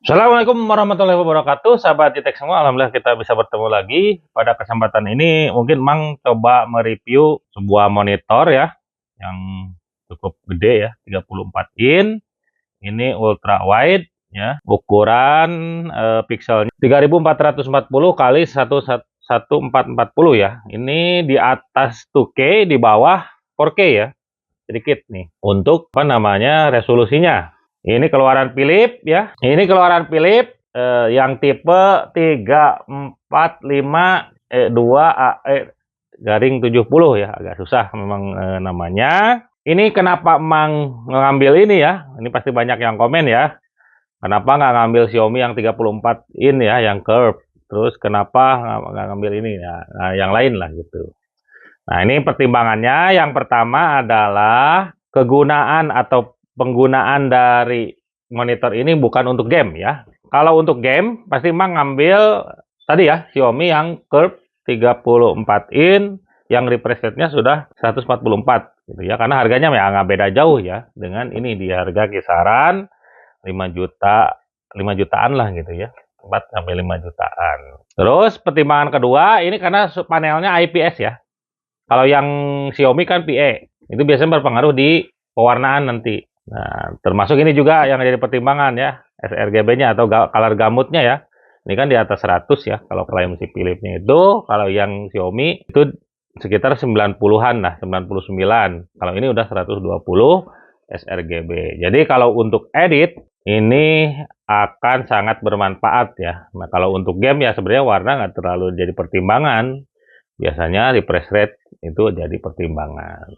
Assalamualaikum warahmatullahi wabarakatuh, sahabat Itek semua. Alhamdulillah kita bisa bertemu lagi. Pada kesempatan ini mungkin Mang coba mereview sebuah monitor ya, yang cukup gede ya, 34 in. Ini ultra wide ya, ukuran pixelnya 3440 kali 1440 ya. Ini di atas 2K, di bawah 4K ya, sedikit nih. Untuk apa namanya resolusinya. Ini keluaran Philips ya. Ini keluaran Philips yang tipe 345E2AE-70 ya. Agak susah memang namanya. Ini kenapa Mang ngambil ini ya? Ini pasti banyak yang komen ya. Kenapa nggak ngambil Xiaomi yang 34 in ya, yang curve? Terus kenapa nggak ngambil ini ya? Nah, yang lain lah gitu. Nah, ini pertimbangannya. Yang pertama adalah kegunaan atau penggunaan dari monitor ini bukan untuk game ya. Kalau untuk game, pasti Mang ngambil tadi ya, Xiaomi yang curve 34 in, yang refresh rate-nya sudah 144 gitu ya. Karena harganya ya nggak beda jauh ya dengan ini, di harga kisaran 5 juta, 5 jutaan lah gitu ya. 4 sampai 5 jutaan. Terus pertimbangan kedua, ini karena panelnya IPS ya. Kalau yang Xiaomi kan PE, itu biasanya berpengaruh di pewarnaan nanti. Nah, termasuk ini juga yang jadi pertimbangan ya, sRGB-nya atau color gamutnya ya. Ini kan di atas 100 ya, kalau klaim si Philips-nya itu. Kalau yang Xiaomi itu sekitar 90-an lah, 99. Kalau ini udah 120 sRGB. Jadi kalau untuk edit, ini akan sangat bermanfaat ya. Nah, kalau untuk game ya sebenarnya warna nggak terlalu jadi pertimbangan. Biasanya refresh rate itu jadi pertimbangan.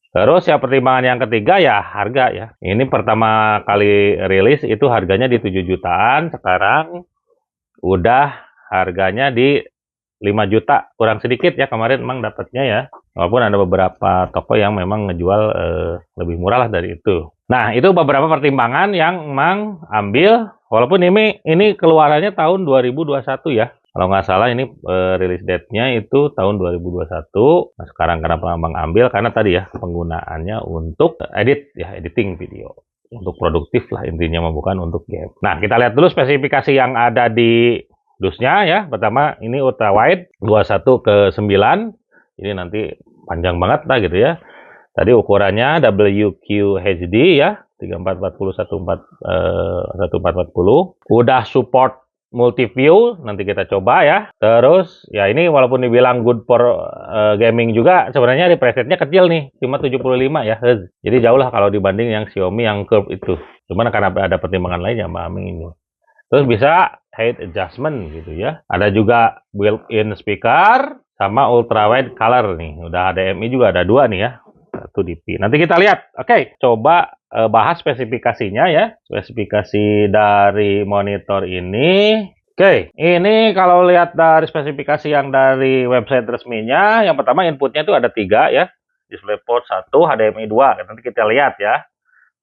Terus ya pertimbangan yang ketiga ya harga ya. Ini pertama kali rilis itu harganya di 7 jutaan, sekarang udah harganya di 5 juta, kurang sedikit ya kemarin emang dapatnya ya. Walaupun ada beberapa toko yang memang ngejual lebih murah lah dari itu. Nah, itu beberapa pertimbangan yang emang ambil, walaupun ini keluarannya tahun 2021 ya. Kalau nggak salah ini release date-nya itu tahun 2021. Nah, sekarang kenapa Abang ambil? Karena tadi ya penggunaannya untuk edit ya, editing video. Untuk produktif lah intinya, bukan untuk game. Nah, kita lihat dulu spesifikasi yang ada di dusnya ya. Pertama ini ultra wide 21:9. Ini nanti panjang banget lah gitu ya. Tadi ukurannya WQHD ya, 3440 1440. Udah support multi view, nanti kita coba ya. Terus ya ini walaupun dibilang good for gaming juga, sebenarnya refresh rate-nya kecil nih, cuma 75 ya Hz. Jadi jauh lah kalau dibanding yang Xiaomi yang curve itu. Cuman karena ada pertimbangan lain ya Mbak Aming ini. Terus bisa height adjustment gitu ya. Ada juga built-in speaker sama ultra wide color nih. Udah HDMI juga ada dua nih ya. Satu DP. Nanti kita lihat. Oke, coba bahas spesifikasinya ya. Spesifikasi dari monitor ini. Oke, ini kalau lihat dari spesifikasi yang dari website resminya, yang pertama inputnya itu ada 3 ya. DisplayPort 1, HDMI 2. Nanti kita lihat ya.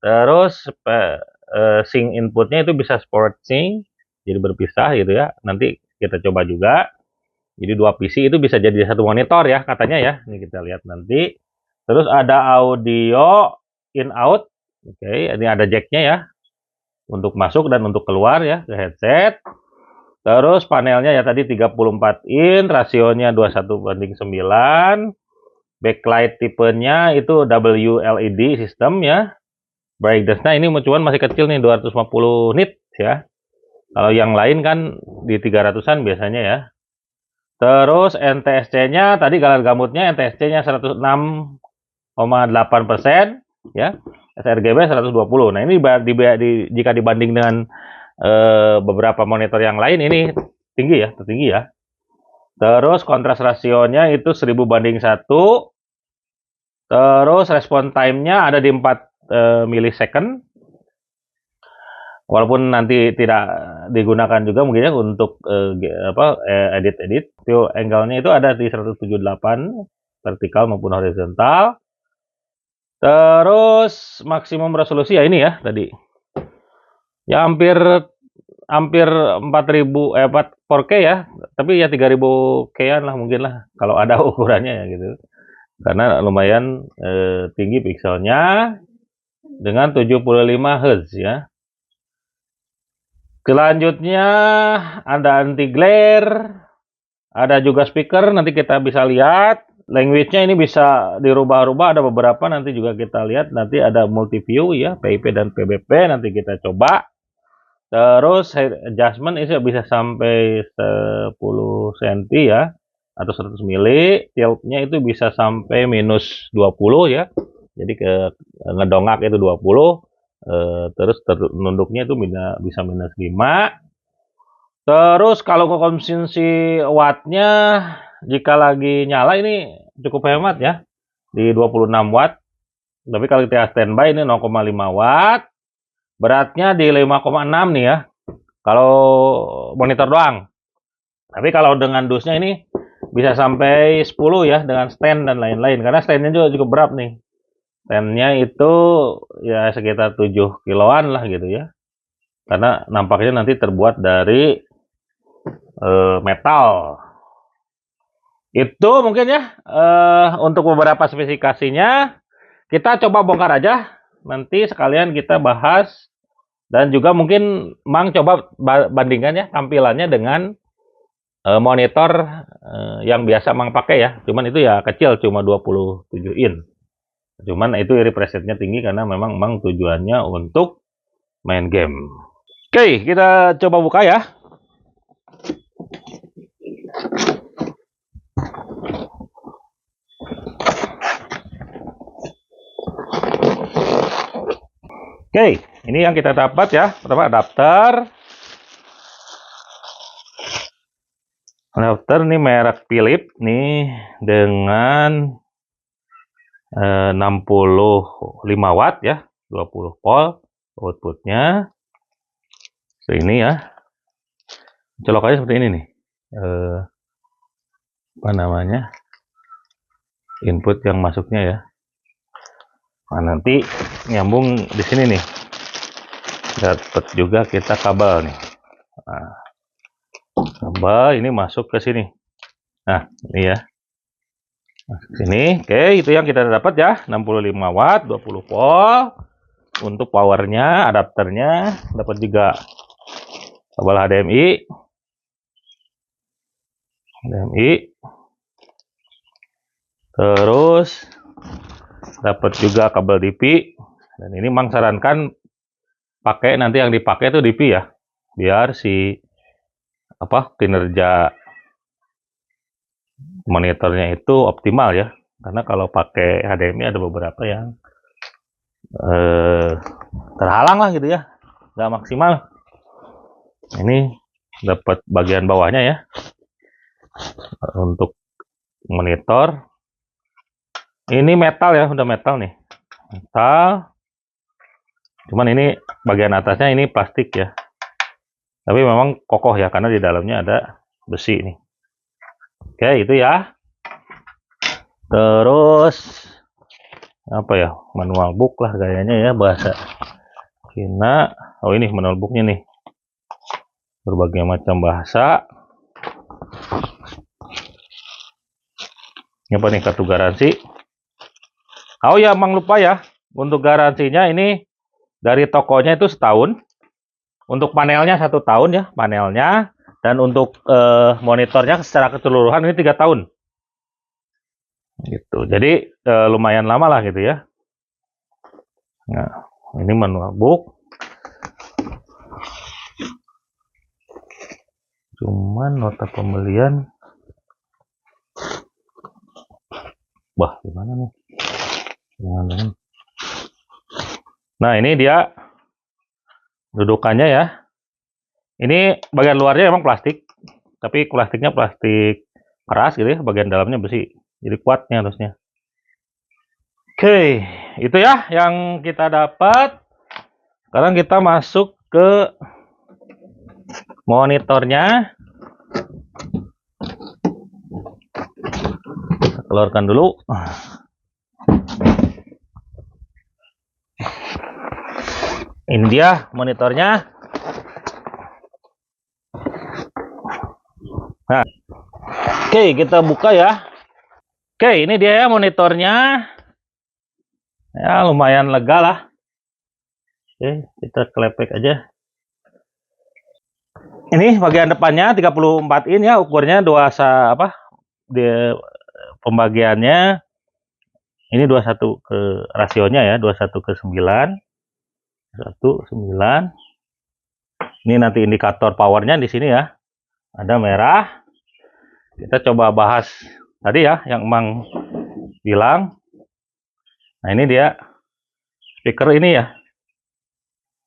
Terus sync inputnya itu bisa sport sync, jadi berpisah gitu ya. Nanti kita coba juga. Jadi 2 PC itu bisa jadi satu monitor ya katanya ya. Ini kita lihat nanti. Terus ada audio in out. Oke, ini ada jacknya ya. Untuk masuk dan untuk keluar ya ke headset. Terus panelnya ya tadi 34 in, rasionya 21:9. Backlight tipenya itu WLED sistem ya. Brightness-nya ini cuman masih kecil nih, 250 nits ya. Kalau yang lain kan di 300-an biasanya ya. Terus NTSC-nya tadi galar gamutnya NTSC-nya 106,8% ya. sRGB 120. Nah, ini jika dibanding dengan beberapa monitor yang lain ini tinggi ya, tertinggi ya. Terus kontras rasionya itu 1000:1. Terus respon time-nya ada di 4 millisecond. Walaupun nanti tidak digunakan juga mungkin untuk edit-edit. View angle-nya itu ada di 178 vertikal maupun horizontal. Terus maksimum resolusi ya ini ya tadi. Ya hampir 4K ya, tapi ya 3000K-an lah mungkin lah kalau ada ukurannya ya gitu. Karena lumayan tinggi pixelnya dengan 75 Hz ya. Selanjutnya ada anti glare, ada juga speaker, nanti kita bisa lihat. Language-nya ini bisa dirubah-rubah, ada beberapa nanti juga kita lihat. Nanti ada multi view ya, PIP dan PBP, nanti kita coba. Terus head adjustment ini bisa sampai 10 cm ya, atau 100 mili. Tilt-nya itu bisa sampai minus 20 ya. Jadi ngedongak itu 20. Terus nunduknya itu bisa minus 5. Terus kalau konsumsi wattnya, jika lagi nyala ini cukup hemat ya, di 26 watt. Tapi kalau kita standby ini 0,5 watt. Beratnya di 5,6 nih ya, kalau monitor doang. Tapi kalau dengan dusnya ini bisa sampai 10 ya, dengan stand dan lain-lain. Karena standnya juga cukup berat nih. Standnya itu ya sekitar 7 kiloan lah gitu ya. Karena nampaknya nanti terbuat dari metal. Itu mungkin ya untuk beberapa spesifikasinya. Kita coba bongkar aja. Nanti sekalian kita bahas. Dan juga mungkin Mang coba bandingkan ya tampilannya dengan monitor yang biasa Mang pakai ya. Cuman itu ya kecil, cuma 27 in. Cuman itu refresh rate-nya tinggi karena memang Mang tujuannya untuk main game. Oke, kita coba buka ya. Oke, ini yang kita dapat ya. Pertama adapter. Adapter ini merek Philips nih dengan 65 watt ya, 20 volt outputnya. Ini ya. Colokannya seperti ini nih. Apa namanya? Input yang masuknya ya. Nah, nanti nyambung di sini nih. Dapat juga kita kabel nih. Nah, kabel ini masuk ke sini. Nah, ini ya. Masuk sini. Oke, itu yang kita dapat ya. 65 watt, 20 volt. Untuk powernya, adapternya dapat juga kabel HDMI. Terus dapat juga kabel DP. Dan ini Mang sarankan pakai nanti yang dipakai itu DP ya, biar si kinerja monitornya itu optimal ya. Karena kalau pakai HDMI ada beberapa yang terhalang lah gitu ya, nggak maksimal. Ini dapat bagian bawahnya ya untuk monitor. Ini metal ya, udah metal nih, metal. Cuman ini bagian atasnya ini plastik ya. Tapi memang kokoh ya, karena di dalamnya ada besi nih. Oke, itu ya. Terus apa ya? Manual book lah kayaknya ya, bahasa Cina. Oh, ini manual booknya nih. Berbagai macam bahasa. Ini apa nih, kartu garansi. Oh ya, Mang lupa ya. Untuk garansinya ini dari tokonya itu setahun. Untuk panelnya 1 tahun ya, panelnya. Dan untuk monitornya secara keseluruhan ini 3 tahun. Gitu. Jadi lumayan lama lah gitu ya. Nah, ini manual book. Cuman nota pembelian. Wah, gimana nih? Nah, ini dia dudukannya ya. Ini bagian luarnya memang plastik, tapi plastiknya plastik keras gitu ya, bagian dalamnya besi. Jadi kuatnya harusnya. Oke, itu ya yang kita dapat. Sekarang kita masuk ke monitornya. Kita keluarkan dulu. Ini dia monitornya. Nah, oke, kita buka ya. Oke, ini dia ya monitornya. Ya, lumayan lega lah. Oke, kita kelepek aja. Ini bagian depannya 34 in ya, ukurnya pembagiannya ini 21 ke rasionya ya, 21 ke 9. 9. Ini nanti indikator powernya di sini ya. Ada merah. Kita coba bahas tadi ya yang Emang bilang. Nah, ini dia speaker ini ya.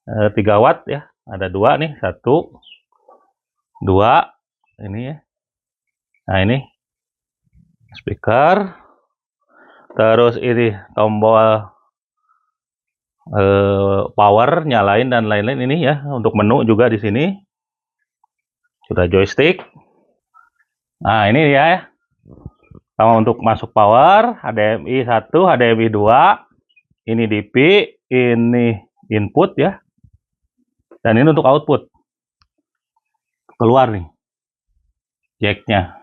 3 watt ya. Ada 2 nih, 1 2 ini ya. Nah, ini speaker. Terus ini tombol power, nyalain dan lain-lain ini ya. Untuk menu juga di sini. Sudah joystick. Nah, ini dia ya. Sama untuk masuk power, HDMI 1, HDMI 2. Ini DP, ini input ya. Dan ini untuk output. Keluar nih jacknya.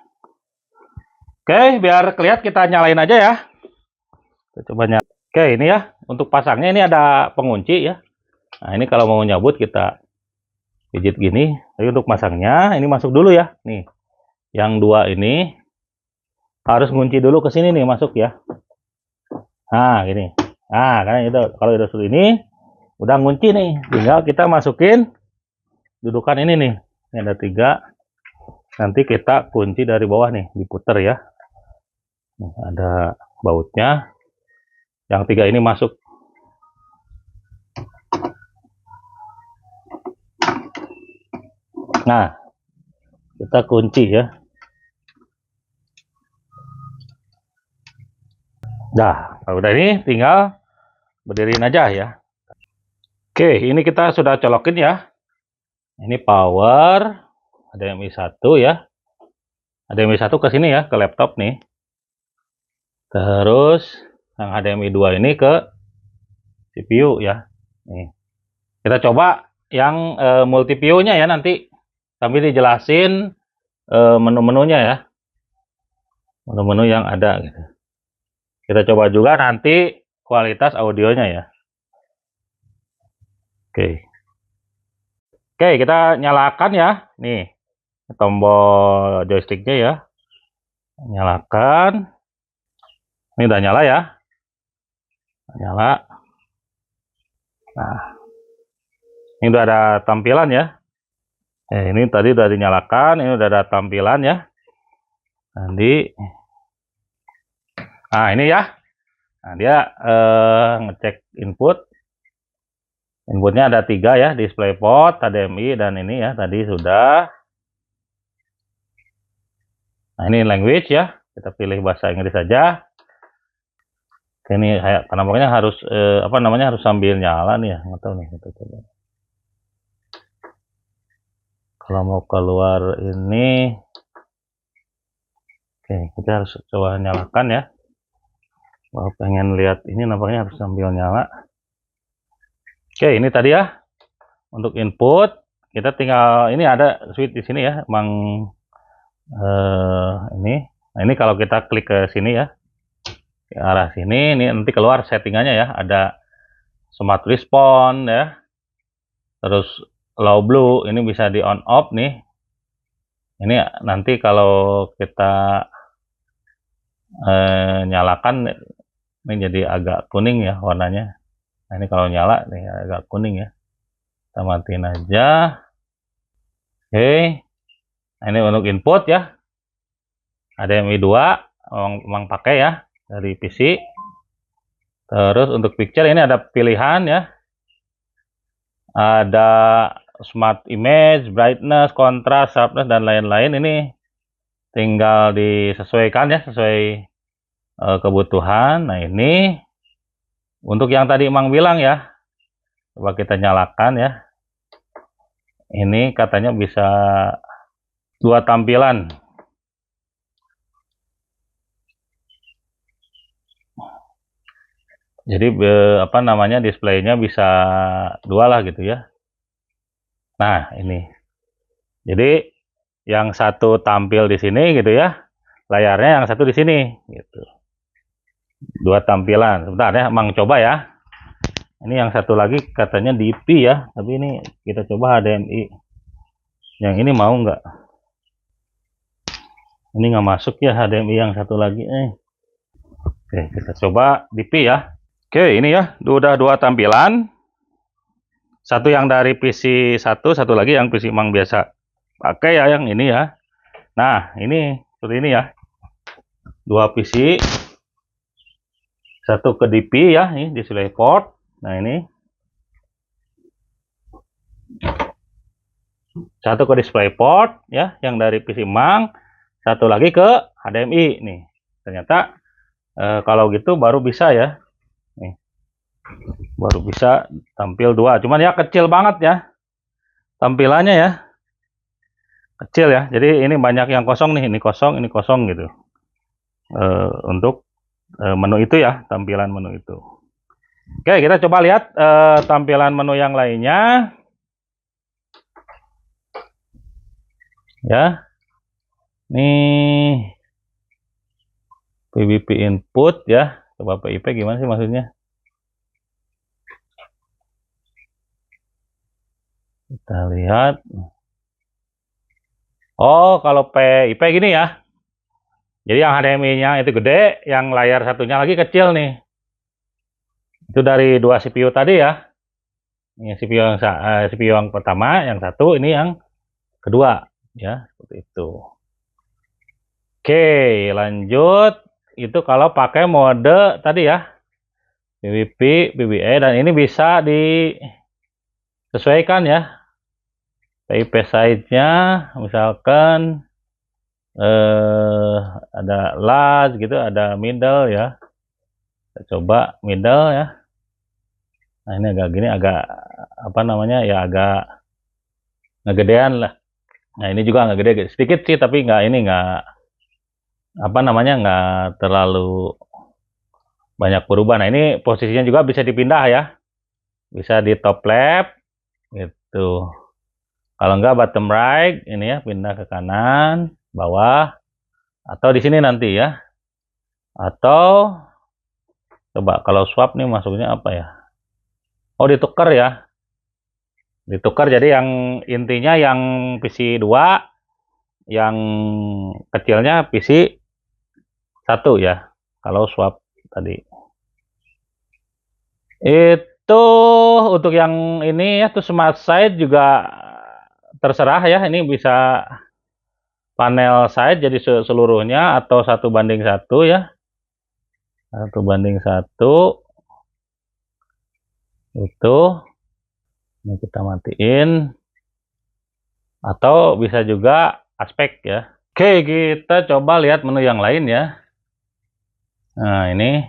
Oke, biar kelihatan kita nyalain aja ya. Kita coba nyalain. Oke, ini ya. Untuk pasangnya ini ada pengunci ya. Nah, ini kalau mau nyabut kita pijit gini. Tapi untuk pasangnya ini masuk dulu ya. Nih. Yang 2 ini harus ngunci dulu ke sini nih masuk ya. Nah, gini. Nah, karena itu kalau udah seperti ini udah ngunci nih. Tinggal kita masukin dudukan ini nih. Ini ada 3. Nanti kita kunci dari bawah nih, diputer ya. Nih, ada bautnya. Yang 3 ini masuk. Nah, kita kunci ya. Nah, kalau udah ini tinggal berdiriin aja ya. Oke, ini kita sudah colokin ya. Ini power, HDMI 1 ya. HDMI 1 ke sini ya, ke laptop nih. Terus yang HDMI 2 ini ke CPU ya. Nih. Kita coba yang multi view-nya ya nanti. Sambil dijelasin menu-menunya ya. Menu-menu yang ada gitu. Kita coba juga nanti kualitas audionya ya. Oke. Oke, kita nyalakan ya. Nih, tombol joysticknya ya. Nyalakan. Ini udah nyala ya. Nyala. Nah, ini udah ada tampilan ya. Ini tadi udah dinyalakan. Ini udah ada tampilan ya. Nanti. Nah, ini ya. Nah, dia ngecek input. Inputnya ada 3 ya, DisplayPort, HDMI, dan ini ya, tadi sudah. Nah, ini language ya, kita pilih bahasa Inggris saja. Ini kayak tampaknya harus, harus sambil nyala nih ya, nggak tahu nih, kita coba. Kalau mau keluar ini, oke, kita harus coba nyalakan ya. Kalau pengen lihat ini, nampaknya harus sambil nyala. Oke, ini tadi ya untuk input kita tinggal ini ada switch di sini ya, emang ini. Nah, ini kalau kita klik ke sini ya, ke arah sini, ini nanti keluar settingannya ya, ada smart response ya, terus low blue ini bisa di on off nih. Ini nanti kalau kita nyalakan ini jadi agak kuning ya warnanya. Nah, ini kalau nyala nih agak kuning ya. Kita matiin aja. Oke. Nah, ini untuk input ya. HDMI 2 memang pakai ya dari PC. Terus untuk picture ini ada pilihan ya. Ada smart image, brightness, contrast, sharpness dan lain-lain. Ini tinggal disesuaikan ya sesuai kebutuhan. Nah, ini untuk yang tadi Emang bilang ya, coba kita nyalakan ya. Ini katanya bisa 2 tampilan. Jadi displaynya bisa 2 lah gitu ya. Nah, ini. Jadi yang satu tampil di sini gitu ya. Layarnya yang satu di sini gitu. 2 tampilan. Sebentar ya, Emang coba ya. Ini yang satu lagi katanya DP ya, tapi ini kita coba HDMI. Yang ini mau nggak? Ini nggak masuk ya HDMI yang satu lagi. Oke, kita coba DP ya. Oke, ini ya udah dua tampilan. Satu yang dari PC satu lagi yang PC Mang biasa pakai ya, yang ini ya. Nah, ini seperti ini ya. Dua PC. Satu ke DP ya, ini display port. Nah, ini. Satu ke DisplayPort ya, yang dari PC Mang. Satu lagi ke HDMI nih. Ternyata kalau gitu baru bisa ya. Nih. Baru bisa tampil dua. Cuman ya kecil banget ya. Tampilannya ya. Kecil ya. Jadi ini banyak yang kosong nih, ini kosong gitu. Untuk menu itu ya, tampilan menu itu. Oke, kita coba lihat tampilan menu yang lainnya. Ya. Nih PBP input ya. Coba PIP gimana sih maksudnya? Kita lihat. Oh, kalau PIP gini ya. Jadi yang HDMI-nya itu gede, yang layar satunya lagi kecil nih. Itu dari dua CPU tadi ya. Ini CPU yang pertama, yang satu, ini yang kedua ya, seperti itu. Oke, lanjut. Itu kalau pakai mode tadi ya. PWP, PBE, dan ini bisa disesuaikan ya. PIP size-nya misalkan ada large gitu, ada middle ya. Kita coba middle ya. Nah, ini agak gini, agak apa namanya ya, agak ngegedean lah. Nah, ini juga nggak gede sedikit sih, tapi nggak apa namanya, nggak terlalu banyak berubah. Nah, ini posisinya juga bisa dipindah ya, bisa di top left gitu. Kalau nggak bottom right, ini ya, pindah ke kanan, bawah, atau di sini nanti ya. Atau coba kalau swap nih masuknya apa ya? Oh, ditukar ya. Ditukar, jadi yang intinya yang PC 2, yang kecilnya PC 1 ya. Kalau swap tadi. Itu untuk yang ini ya, tuh smart side juga terserah ya. Ini bisa panel side jadi seluruhnya atau 1:1 ya. 1:1 itu. Ini kita matiin. Atau bisa juga aspek ya. Oke, kita coba lihat menu yang lain ya. Nah, ini.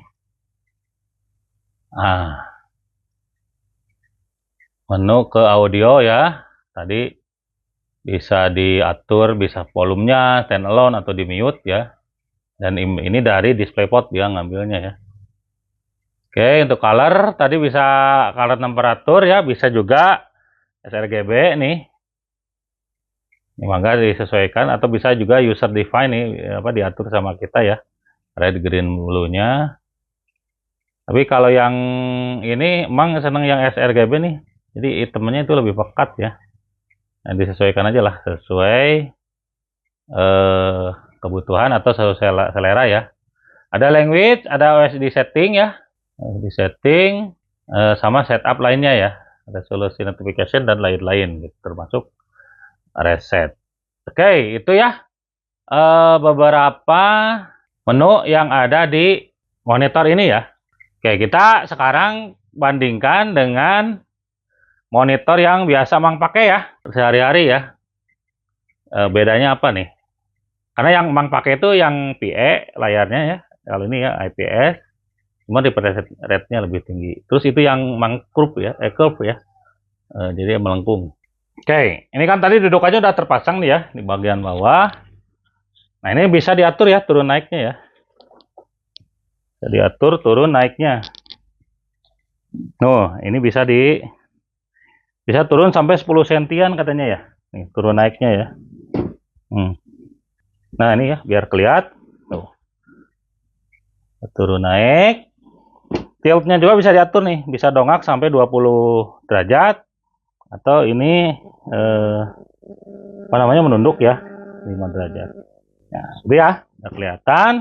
Menu ke audio ya. Tadi bisa diatur, bisa volumenya standalone atau di mute ya. Dan ini dari DisplayPort dia ngambilnya ya. Oke, untuk color tadi bisa color temperatur ya, bisa juga sRGB nih. Ini mangga disesuaikan, atau bisa juga user define nih, apa diatur sama kita ya. Red, green, blue-nya. Tapi kalau yang ini emang seneng yang sRGB nih. Jadi itemnya itu lebih pekat ya. Nah, disesuaikan aja lah sesuai kebutuhan atau sesuai selera ya. Ada language, ada OSD setting ya. Di setting sama setup lainnya ya, resolusi notification dan lain-lain gitu, termasuk reset. Oke, itu ya beberapa menu yang ada di monitor ini ya. Oke, kita sekarang bandingkan dengan monitor yang biasa Mang pakai ya sehari-hari ya. Bedanya apa nih? Karena yang Mang pakai itu yang PE layarnya ya. Kalau ini ya IPS. Cuma refresh rate-nya lebih tinggi. Terus itu yang curve ya, curve ya. Jadi melengkung. Oke, ini kan tadi duduk aja udah terpasang nih ya di bagian bawah. Nah, ini bisa diatur ya turun naiknya ya. Bisa diatur turun naiknya. Ini bisa turun sampai 10 sentian katanya ya. Nih, turun naiknya ya. Nah, ini ya biar kelihatan. Turun naik. Tiltnya juga bisa diatur nih, bisa dongak sampai 20 derajat, atau ini apa namanya, menunduk ya, 5 derajat. Nah, itu ya, udah kelihatan.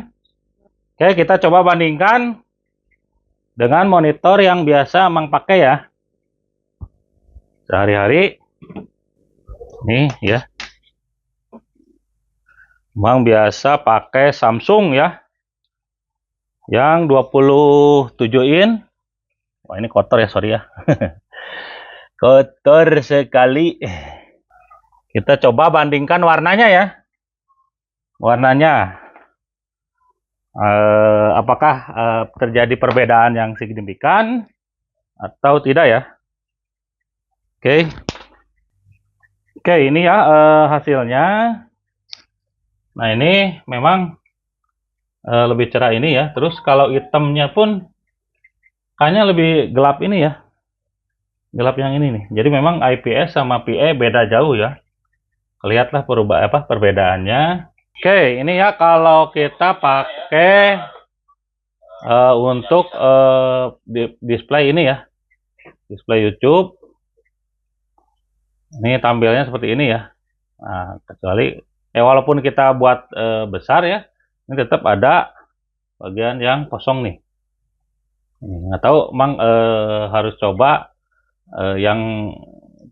Oke, kita coba bandingkan dengan monitor yang biasa Mang pakai ya sehari-hari. Nih ya, Mang biasa pakai Samsung ya, yang 27 in. Wah, ini kotor ya, sorry ya. Kotor sekali. Kita coba bandingkan warnanya ya. Warnanya apakah terjadi perbedaan yang signifikan atau tidak ya? Oke. Oke, ini ya hasilnya. Nah, ini memang lebih cerah ini ya. Terus kalau hitamnya pun kayaknya lebih gelap ini ya. Gelap yang ini nih. Jadi memang IPS sama PE beda jauh ya. Lihatlah perbedaannya. Oke, ini ya kalau kita pakai untuk display ini ya. Display YouTube. Ini tampilnya seperti ini ya. Nah, kecuali walaupun kita buat besar ya, ini tetap ada bagian yang kosong nih. Nggak tahu, Mang harus coba yang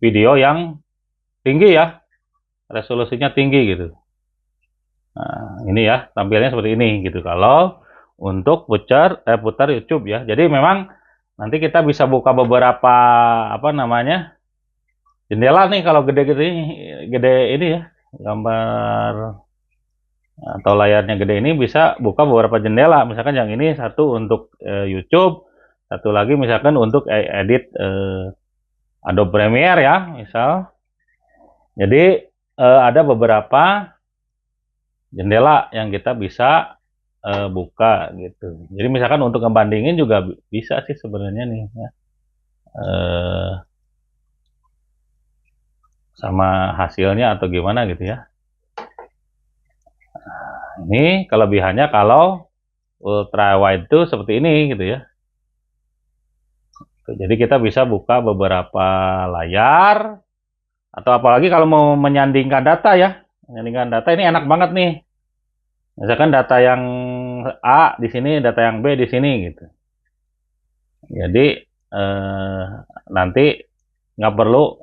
video yang tinggi ya, resolusinya tinggi gitu. Nah, ini ya tampilnya seperti ini gitu kalau untuk putar YouTube ya. Jadi memang nanti kita bisa buka beberapa jendela nih kalau gede-gede ini ya, gambar atau layarnya gede ini bisa buka beberapa jendela. Misalkan yang ini satu untuk YouTube, satu lagi misalkan untuk edit Adobe Premiere ya, misal. Jadi ada beberapa jendela yang kita bisa buka gitu. Jadi misalkan untuk ngebandingin juga bisa sih sebenarnya nih ya. Sama hasilnya atau gimana gitu ya. Ini kelebihannya kalau ultra wide itu seperti ini gitu ya. Jadi kita bisa buka beberapa layar, atau apalagi kalau mau menyandingkan data ya. Menyandingkan data ini enak banget nih. Misalkan data yang A di sini, data yang B di sini gitu. Jadi nanti nggak perlu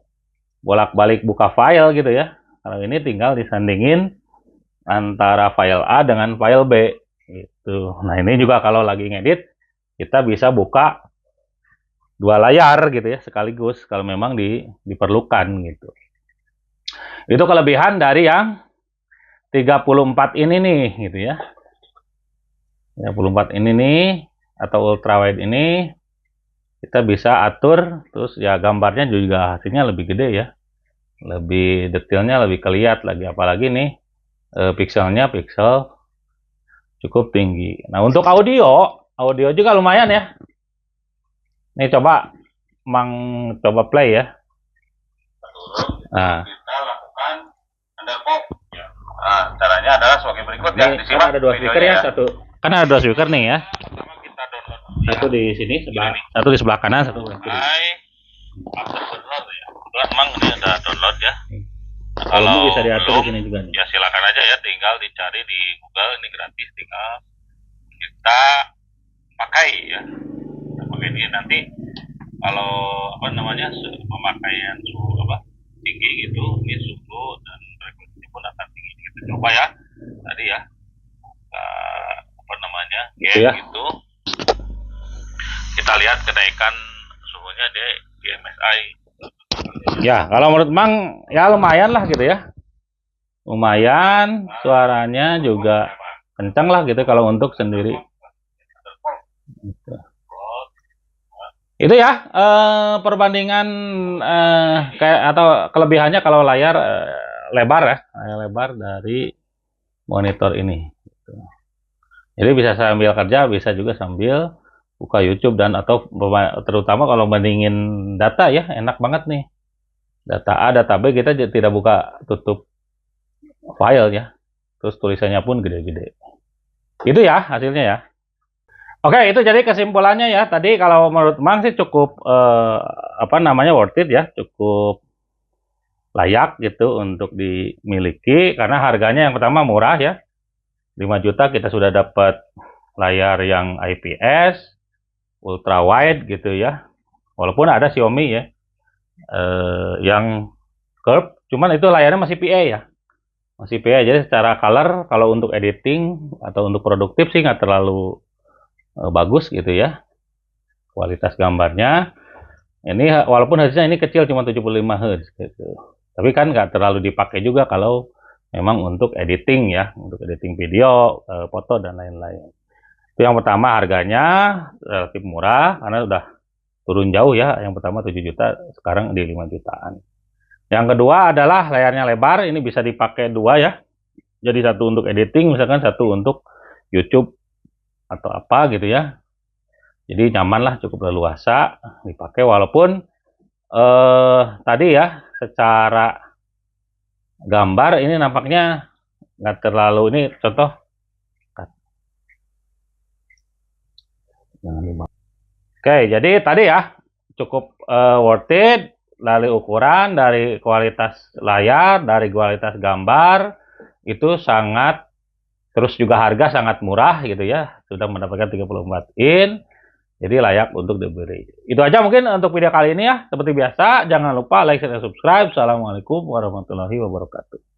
bolak-balik buka file gitu ya. Kalau ini tinggal disandingin antara file A dengan file B gitu. Nah, ini juga kalau lagi ngedit kita bisa buka dua layar gitu ya sekaligus kalau memang diperlukan gitu. Itu kelebihan dari yang 34 ini nih gitu ya. 34 ini nih atau ultrawide ini kita bisa atur, terus ya gambarnya juga hasilnya lebih gede ya. Lebih detailnya lebih kelihatan lagi, apalagi nih pixel cukup tinggi. Nah, untuk audio juga lumayan ya. Nih coba Mang coba play ya. Nah, kita lakukan underpop. Nah, caranya adalah sebagai berikut ya. Di sini ada dua speaker ya, satu. Kan ada dua speaker nih ya. Kita download. Satu di sini sebelah, satu di sebelah kanan, satu di kiri. Download ya. Emang ini ada download ya. Nah, kalau bisa diatur di sini juga nih. Ya silakan aja ya, tinggal dicari di Google, ini gratis, tinggal kita pakai ya. Nah, pakai ini nanti kalau pemakaian tinggi gitu, ini suhu dan frekuensi pun akan tinggi. Kita coba ya tadi ya, game ya. Gitu kita lihat kenaikan suhunya di MSI ya. Kalau menurut Mang ya lumayan lah gitu ya, lumayan, suaranya juga kencang lah gitu kalau untuk sendiri gitu. Itu ya perbandingan atau kelebihannya kalau layar lebar ya, lebar dari monitor ini gitu. Jadi bisa sambil kerja, bisa juga sambil buka YouTube dan atau terutama kalau bandingin data ya, enak banget nih. Data A, data B kita tidak buka tutup file ya. Terus tulisannya pun gede-gede. Itu ya hasilnya ya. Oke, itu jadi kesimpulannya ya. Tadi kalau menurut Mang sih cukup worth it ya, cukup layak gitu untuk dimiliki karena harganya yang pertama murah ya. 5 juta kita sudah dapat layar yang IPS, ultra wide gitu ya. Walaupun ada Xiaomi ya yang curve, cuman itu layarnya masih PA ya. Masih PA, jadi secara color kalau untuk editing atau untuk produktif sih nggak terlalu bagus gitu ya. Kualitas gambarnya ini walaupun hasilnya ini kecil cuma 75 Hz gitu. Tapi kan nggak terlalu dipakai juga kalau memang untuk editing ya, untuk editing video, foto dan lain-lain. Itu yang pertama, harganya relatif murah karena udah turun jauh ya. Yang pertama 7 juta, sekarang di 5 jutaan. Yang kedua adalah layarnya lebar, ini bisa dipakai dua ya. Jadi satu untuk editing, misalkan satu untuk YouTube atau apa gitu ya. Jadi nyaman lah, cukup leluasa dipakai walaupun tadi ya secara gambar ini nampaknya nggak terlalu, ini contoh oke, jadi tadi ya cukup worth it dari ukuran, dari kualitas layar, dari kualitas gambar itu sangat, terus juga harga sangat murah gitu ya, sudah mendapatkan 34 in. Jadi layak untuk dibeli. Itu aja mungkin untuk video kali ini ya. Seperti biasa, jangan lupa like, share, dan subscribe. Assalamualaikum warahmatullahi wabarakatuh.